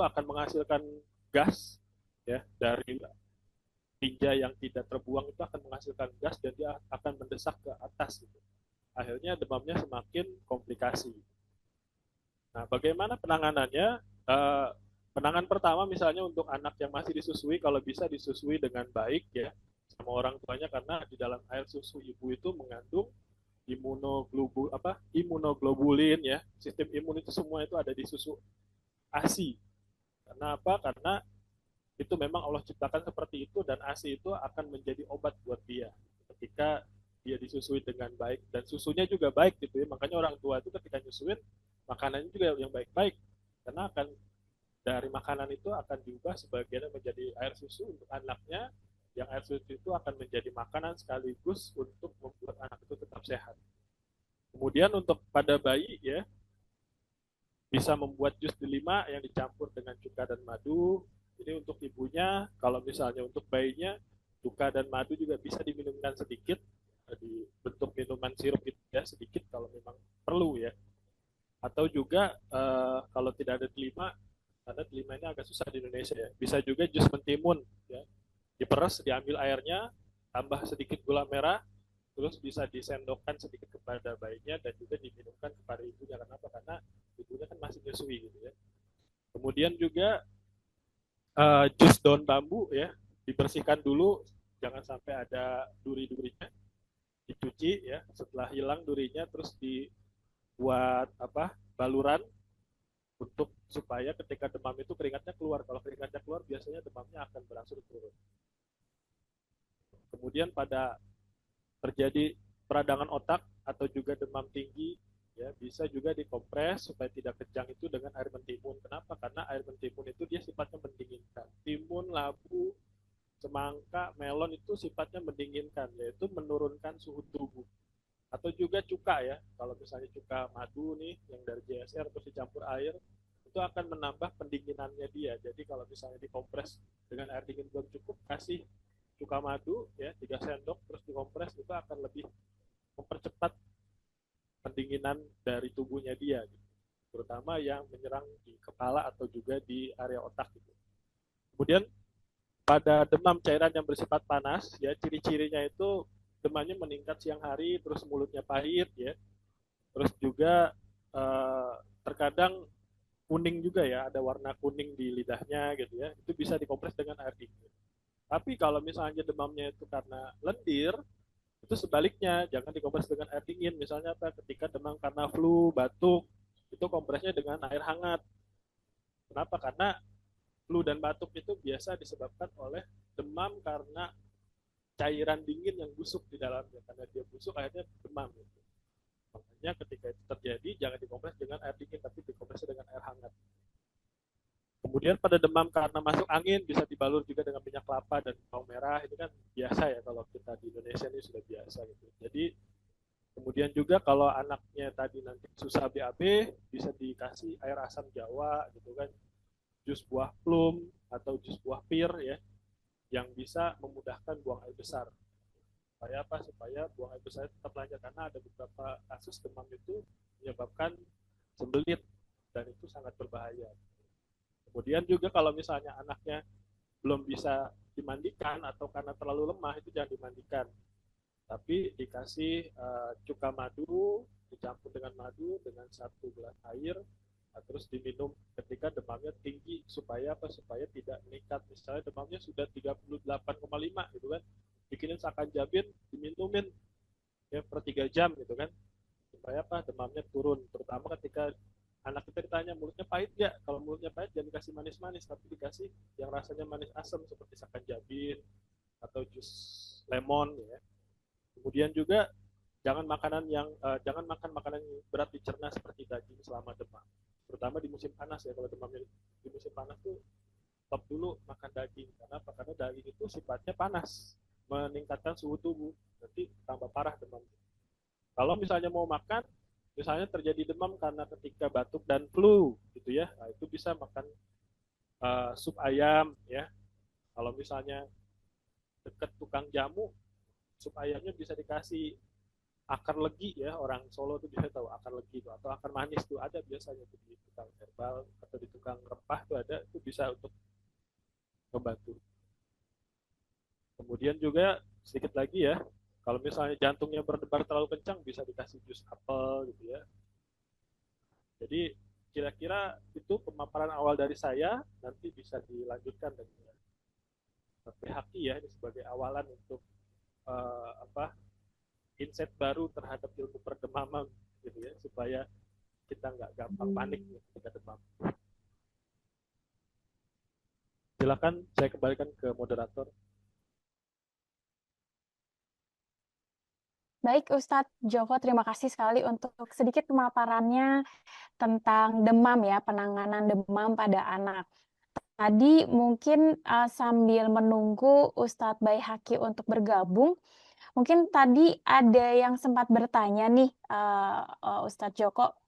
akan menghasilkan gas ya dari tinja yang tidak terbuang itu akan menghasilkan gas dan dia akan mendesak ke atas gitu. Akhirnya demamnya semakin komplikasi. Nah, bagaimana penanganannya? Eh, Penanganan pertama misalnya untuk anak yang masih disusui, kalau bisa disusui dengan baik ya sama orang tuanya karena di dalam air susu ibu itu mengandung imunoglobulin ya. Sistem imun itu semua itu ada di susu ASI. Karena apa? Karena itu memang Allah ciptakan seperti itu dan ASI itu akan menjadi obat buat dia ketika dia disusui dengan baik dan susunya juga baik gitu ya. Makanya orang tua itu ketika nyusuin makanannya juga yang baik-baik karena akan dari makanan itu akan diubah sebagian menjadi air susu untuk anaknya yang air susu itu akan menjadi makanan sekaligus untuk membuat anak itu tetap sehat. Kemudian untuk pada bayi ya bisa membuat jus delima yang dicampur dengan cuka dan madu. Ini untuk ibunya, kalau misalnya untuk bayinya, cuka dan madu juga bisa diminumkan sedikit, di bentuk minuman sirup gitu ya, sedikit kalau memang perlu ya. Atau juga kalau tidak ada delima, karena delima ini agak susah di Indonesia ya, bisa juga jus mentimun ya, diperes, diambil airnya, tambah sedikit gula merah, terus bisa disendokkan sedikit kepada bayinya dan juga diminumkan kepada ibunya. Kenapa? Karena ibunya kan masih menyusui gitu ya. Kemudian juga jus daun bambu ya dibersihkan dulu, jangan sampai ada duri-durinya, dicuci ya. Setelah hilang durinya terus dibuat apa baluran untuk supaya ketika demam itu keringatnya keluar. Kalau keringatnya keluar biasanya demamnya akan berangsur turun. Kemudian pada terjadi peradangan otak atau juga demam tinggi ya bisa juga dikompres supaya tidak kejang itu dengan air mentimun. Kenapa? Karena air mentimun itu dia sifatnya mendinginkan. Timun, labu, semangka, melon itu sifatnya mendinginkan, yaitu menurunkan suhu tubuh. Atau juga cuka ya, kalau misalnya cuka madu nih yang dari JSR terus dicampur air, itu akan menambah pendinginannya dia. Jadi kalau misalnya dikompres dengan air dingin belum cukup, kasih cuka madu ya 3 sendok terus dikompres itu akan lebih mempercepat pendinginan dari tubuhnya dia gitu. Terutama yang menyerang di kepala atau juga di area otak gitu. Kemudian pada demam cairan yang bersifat panas ya ciri-cirinya itu demamnya meningkat siang hari terus mulutnya pahit ya terus juga eh, terkadang kuning juga ya ada warna kuning di lidahnya gitu ya itu bisa dikompres dengan air dingin. Tapi kalau misalnya demamnya itu karena lendir itu sebaliknya jangan dikompres dengan air dingin. Misalnya apa ketika demam karena flu batuk itu kompresnya dengan air hangat. Kenapa? Karena flu dan batuk itu biasa disebabkan oleh demam karena cairan dingin yang busuk di dalamnya. Karena dia busuk akhirnya demam gitu. Makanya ketika itu terjadi jangan dikompres dengan air dingin tapi dikompres dengan air hangat. Kemudian pada demam karena masuk angin bisa dibalur juga dengan minyak kelapa dan bawang merah. Ini kan biasa ya kalau kita di Indonesia ini sudah biasa gitu. Jadi kemudian juga kalau anaknya tadi nanti susah BAB bisa dikasih air asam Jawa gitu kan, jus buah plum atau jus buah pir ya yang bisa memudahkan buang air besar. Supaya apa? Supaya buang air besar tetap lancar karena ada beberapa kasus demam itu menyebabkan sembelit dan itu sangat berbahaya. Kemudian juga kalau misalnya anaknya belum bisa dimandikan atau karena terlalu lemah itu jangan dimandikan. Tapi dikasih cuka madu dicampur dengan madu dengan 1 gelas air terus diminum ketika demamnya tinggi supaya apa supaya tidak meningkat misalnya demamnya sudah 38,5 gitu kan bikinin sakan jabin diminumin ya per 3 jam gitu kan supaya apa demamnya turun terutama ketika anak kita ditanya mulutnya pahit nggak kalau mulutnya pahit jangan dikasih manis-manis tapi dikasih yang rasanya manis asam seperti sakan jabin atau jus lemon ya. Kemudian juga jangan makan makanan yang berat dicerna seperti daging selama demam. Terutama di musim panas ya. Kalau demam di musim panas tuh stop dulu makan daging. Karena apa? Karena daging itu sifatnya panas, meningkatkan suhu tubuh. Nanti tambah parah demam. Kalau misalnya mau makan, misalnya terjadi demam karena ketika batuk dan flu gitu ya. Nah, itu bisa makan sup ayam ya. Kalau misalnya dekat tukang jamu, sup ayamnya bisa dikasih akar legi ya, orang Solo tuh bisa tahu akar legi itu, atau akar manis tuh ada biasanya tuh di tukang herbal atau di tukang rempah tuh ada, itu bisa untuk membantu. Kemudian juga sedikit lagi ya, kalau misalnya jantungnya berdebar terlalu kencang bisa dikasih jus apel gitu ya. Jadi kira-kira itu pemaparan awal dari saya, nanti bisa dilanjutkan dengan PHQ ya, ini sebagai awalan untuk apa, insight baru terhadap ilmu perdemaman gitu ya, supaya kita nggak gampang panik ketika demam. Silakan saya kembalikan ke moderator. Baik, Ustadz Joko, terima kasih sekali untuk sedikit pemaparannya tentang demam ya, penanganan demam pada anak. Tadi mungkin sambil menunggu Ustadz Baihaqi untuk bergabung, mungkin tadi ada yang sempat bertanya nih, Ustadz Joko,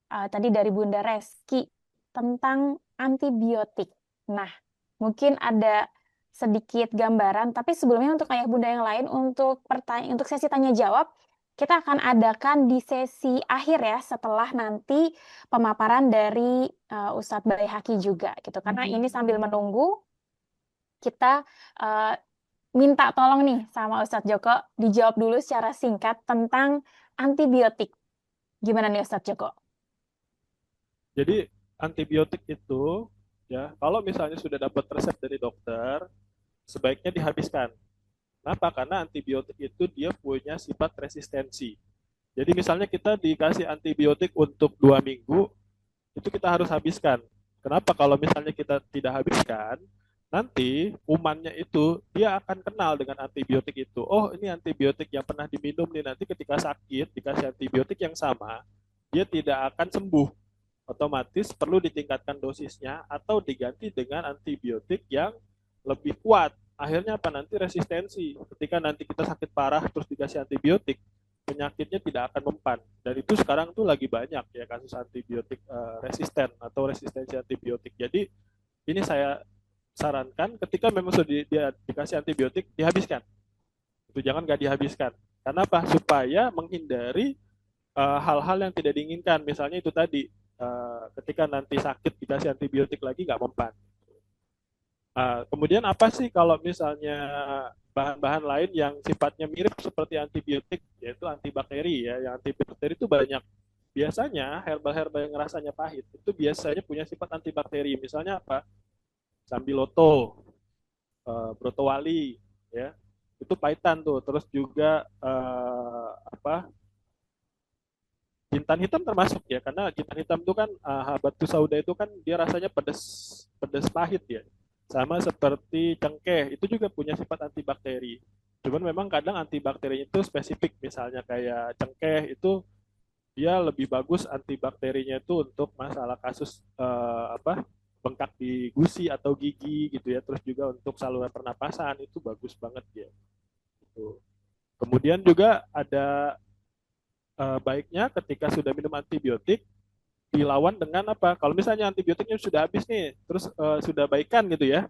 tadi dari Bunda Reski tentang antibiotik. Nah, mungkin ada sedikit gambaran, tapi sebelumnya untuk ayah bunda yang lain, untuk sesi tanya jawab, kita akan adakan di sesi akhir ya, setelah nanti pemaparan dari Ustadz Baihaqi juga gitu. Karena ini sambil menunggu, kita minta tolong nih sama Ustadz Joko dijawab dulu secara singkat tentang antibiotik. Gimana nih Ustadz Joko? Jadi antibiotik itu ya, kalau misalnya sudah dapat resep dari dokter, sebaiknya dihabiskan. Kenapa? Karena antibiotik itu dia punya sifat resistensi. Jadi misalnya kita dikasih antibiotik untuk 2 minggu, itu kita harus habiskan. Kenapa? Kalau misalnya kita tidak habiskan, nanti kumannya itu dia akan kenal dengan antibiotik itu. Oh, ini antibiotik yang pernah diminum nih, nanti ketika sakit dikasih antibiotik yang sama, dia tidak akan sembuh. Otomatis perlu ditingkatkan dosisnya atau diganti dengan antibiotik yang lebih kuat. Akhirnya apa? Nanti resistensi. Ketika nanti kita sakit parah terus dikasih antibiotik, penyakitnya tidak akan mempan. Dan itu sekarang tuh lagi banyak ya kasus antibiotik resisten atau resistensi antibiotik. Jadi ini saya sarankan ketika memang sudah dikasih antibiotik, dihabiskan. Itu jangan nggak dihabiskan. Kenapa? Supaya menghindari hal-hal yang tidak diinginkan. Misalnya itu tadi, ketika nanti sakit dikasih antibiotik lagi nggak mempan. Kemudian apa sih kalau misalnya bahan-bahan lain yang sifatnya mirip seperti antibiotik, yaitu antibakteri ya. Yang antibakteri itu banyak. Biasanya herbal-herbal yang rasanya pahit itu biasanya punya sifat antibakteri. Misalnya apa? Sambiloto, brotowali, ya. Itu pahitan tuh. Terus juga apa? Jintan hitam termasuk ya, karena jintan hitam itu kan habatus sauda itu kan dia rasanya pedas, pedas pahit ya. Sama seperti cengkeh, itu juga punya sifat antibakteri. Cuman memang kadang antibakterinya itu spesifik, misalnya kayak cengkeh itu dia lebih bagus antibakterinya itu untuk masalah kasus apa, bengkak di gusi atau gigi gitu ya. Terus juga untuk saluran pernapasan itu bagus banget ya. Gitu. Kemudian juga ada baiknya ketika sudah minum antibiotik dilawan dengan apa? Kalau misalnya antibiotiknya sudah habis nih, terus sudah baikan gitu ya.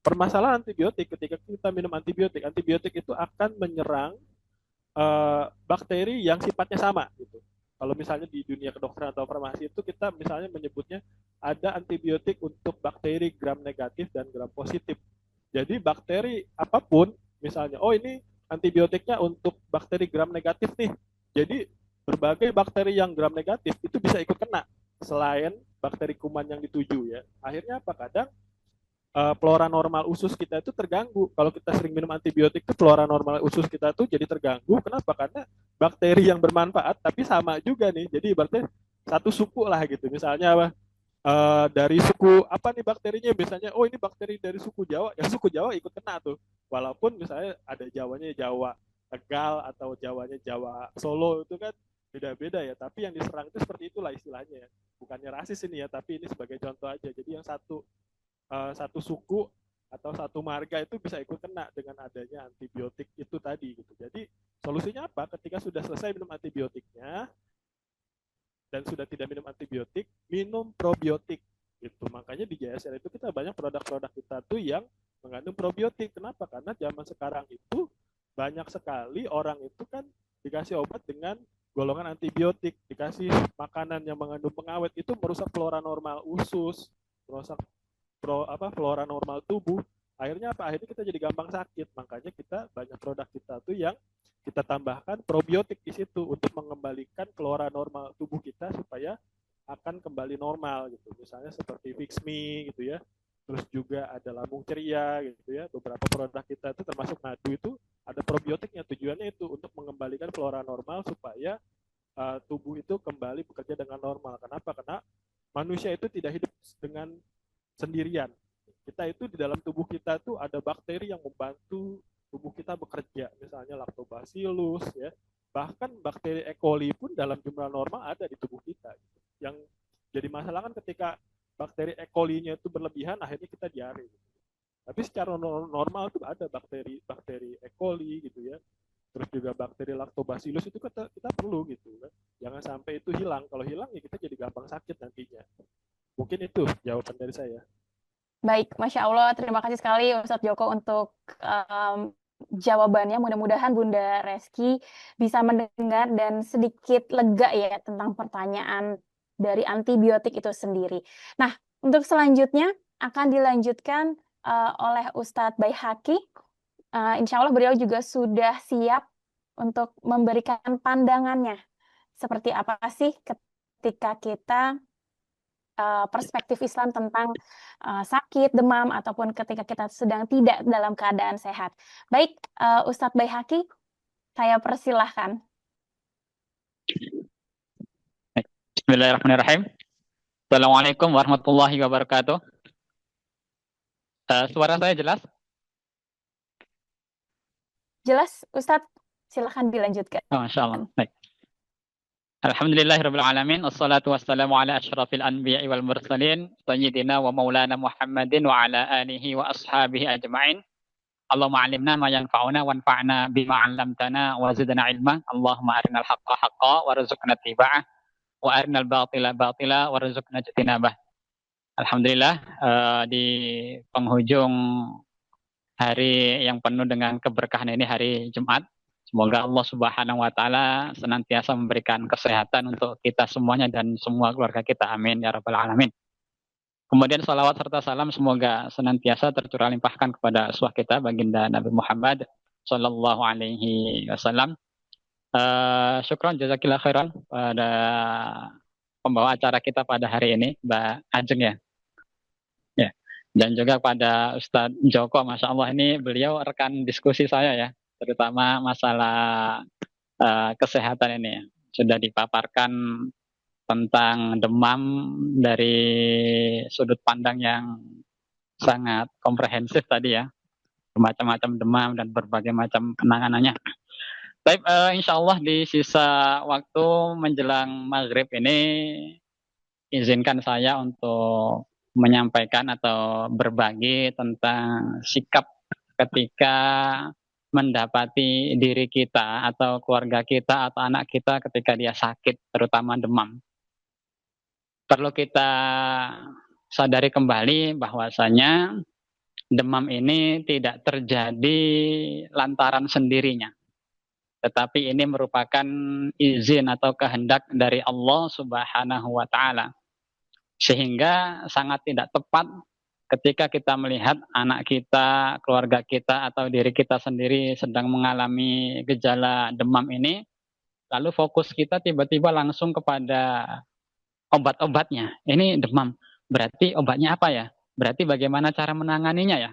Permasalahan antibiotik ketika kita minum antibiotik, antibiotik itu akan menyerang bakteri yang sifatnya sama gitu. Kalau misalnya di dunia kedokteran atau farmasi itu kita misalnya menyebutnya ada antibiotik untuk bakteri gram negatif dan gram positif. Jadi bakteri apapun, misalnya, oh ini antibiotiknya untuk bakteri gram negatif nih. Jadi berbagai bakteri yang gram negatif itu bisa ikut kena selain bakteri kuman yang dituju ya. Akhirnya apa? Kadang flora normal usus kita itu terganggu. Kalau kita sering minum antibiotik itu flora normal usus kita tuh jadi terganggu. Kenapa? Karena bakteri yang bermanfaat tapi sama juga nih. Jadi berarti satu suku lah gitu. Misalnya apa? Dari suku apa nih bakterinya, biasanya oh ini bakteri dari suku Jawa, ya suku Jawa ikut kena tuh, walaupun misalnya ada Jawanya Jawa Tegal atau Jawanya Jawa Solo, itu kan beda-beda ya, tapi yang diserang itu seperti itulah istilahnya ya. Bukannya rasis ini ya, tapi ini sebagai contoh aja. Jadi yang satu suku atau satu marga itu bisa ikut kena dengan adanya antibiotik itu tadi gitu. Jadi solusinya apa? Ketika sudah selesai minum antibiotiknya dan sudah tidak minum antibiotik, minum probiotik. Gitu. Makanya di JSR itu kita banyak produk-produk kita tuh yang mengandung probiotik. Kenapa? Karena zaman sekarang itu banyak sekali orang itu kan dikasih obat dengan golongan antibiotik, dikasih makanan yang mengandung pengawet, itu merusak flora normal usus, merusak flora normal tubuh. Akhirnya apa? Akhirnya kita jadi gampang sakit. Makanya kita banyak produk kita tuh yang kita tambahkan probiotik di situ untuk mengembalikan flora normal tubuh kita supaya akan kembali normal gitu. Misalnya seperti Fix Me gitu ya. Terus juga ada lambung ceria gitu ya. Beberapa produk kita itu termasuk madu itu ada probiotiknya, tujuannya itu untuk mengembalikan flora normal supaya tubuh itu kembali bekerja dengan normal. Kenapa? Karena manusia itu tidak hidup dengan sendirian. Kita itu di dalam tubuh kita tuh ada bakteri yang membantu tubuh kita bekerja, misalnya lactobacillus ya. Bahkan bakteri E. coli pun dalam jumlah normal ada di tubuh kita. Yang jadi masalah kan ketika bakteri E. coli-nya itu berlebihan, akhirnya kita diare. Tapi secara normal tuh ada bakteri E. coli gitu ya. Terus juga bakteri lactobacillus itu kita perlu gitu kan. Jangan sampai itu hilang. Kalau hilang ya kita jadi gampang sakit nantinya. Mungkin itu jawaban dari saya. Baik, Masya Allah, terima kasih sekali Ustadz Joko untuk jawabannya. Mudah-mudahan Bunda Reski bisa mendengar dan sedikit lega ya tentang pertanyaan dari antibiotik itu sendiri. Nah, untuk selanjutnya akan dilanjutkan oleh Ustadz Baihaqi. Insya Allah beliau juga sudah siap untuk memberikan pandangannya. Seperti apa sih ketika kita perspektif Islam tentang sakit, demam, ataupun ketika kita sedang tidak dalam keadaan sehat. Baik, Ustadz Baihaqi, saya persilahkan. Bismillahirrahmanirrahim. Assalamualaikum warahmatullahi wabarakatuh. Suara saya jelas? Jelas, Ustadz, silahkan dilanjutkan. Masya Allah. Baik. Alhamdulillahirrahmanirrahim. Assalatu wassalamu ala ashrafil anbiya'i wal mursalin. Sayyidina wa maulana Muhammadin wa ala alihi wa ashabihi ajma'in. Allahumma alimna ma yanfa'una wanfa'na bima 'allamtana wa zidna ilma. Allahumma arinal haqqa haqqa warzuqna tiba'ah wa arinal batila batila warzuqna ijtinabah. Alhamdulillah, di penghujung hari yang penuh dengan keberkahan ini, hari Jumat, semoga Allah Subhanahu wa Ta'ala senantiasa memberikan kesehatan untuk kita semuanya dan semua keluarga kita. Amin ya Rabbal 'Alamin. Kemudian salawat serta salam semoga senantiasa tercurah limpahkan kepada uswah kita, baginda Nabi Muhammad Sallallahu Alaihi Wasallam. Syukron jazakillah khairan pada pembawa acara kita pada hari ini, Mbak Ajeng ya. Dan juga pada Ustadz Joko, Masya Allah, ini beliau rekan diskusi saya ya, terutama masalah kesehatan ini. Sudah dipaparkan tentang demam dari sudut pandang yang sangat komprehensif tadi ya, bermacam-macam demam dan berbagai macam penanganannya. Baik, insya Allah di sisa waktu menjelang maghrib ini, izinkan saya untuk menyampaikan atau berbagi tentang sikap ketika mendapati diri kita atau keluarga kita atau anak kita ketika dia sakit, terutama demam. Perlu kita sadari kembali bahwasanya demam ini tidak terjadi lantaran sendirinya, tetapi ini merupakan izin atau kehendak dari Allah Subhanahu wa Ta'ala. Sehingga sangat tidak tepat ketika kita melihat anak kita, keluarga kita, atau diri kita sendiri sedang mengalami gejala demam ini, lalu fokus kita tiba-tiba langsung kepada obat-obatnya. Ini demam, berarti obatnya apa ya? Berarti bagaimana cara menanganinya ya?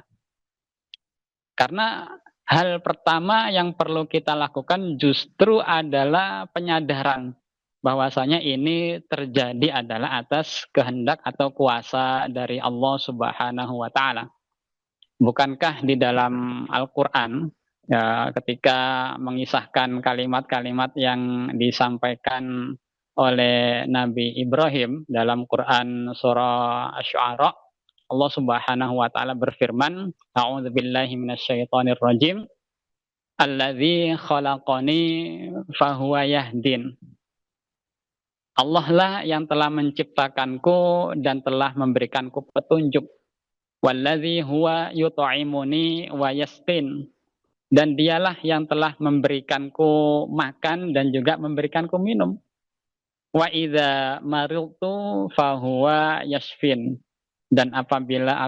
Karena hal pertama yang perlu kita lakukan justru adalah penyadaran bahwasanya ini terjadi adalah atas kehendak atau kuasa dari Allah Subhanahu wa Ta'ala. Bukankah di dalam Al-Quran ya, ketika mengisahkan kalimat-kalimat yang disampaikan oleh Nabi Ibrahim dalam Quran surah Asy-Syu'ara, Allah Subhanahu wa Ta'ala berfirman, A'udzubillahi minasyaitonir rajim, Alladzi khalaqani fahuwa yahdin. Allah lah yang telah menciptakanku dan telah memberikanku petunjuk. Walladzi huwa yut'imuni wa yasqin. dan dialah yang telah memberikanku makan dan juga memberikanku minum. Wa idza maridtu fahuwa yashfin, dan apabila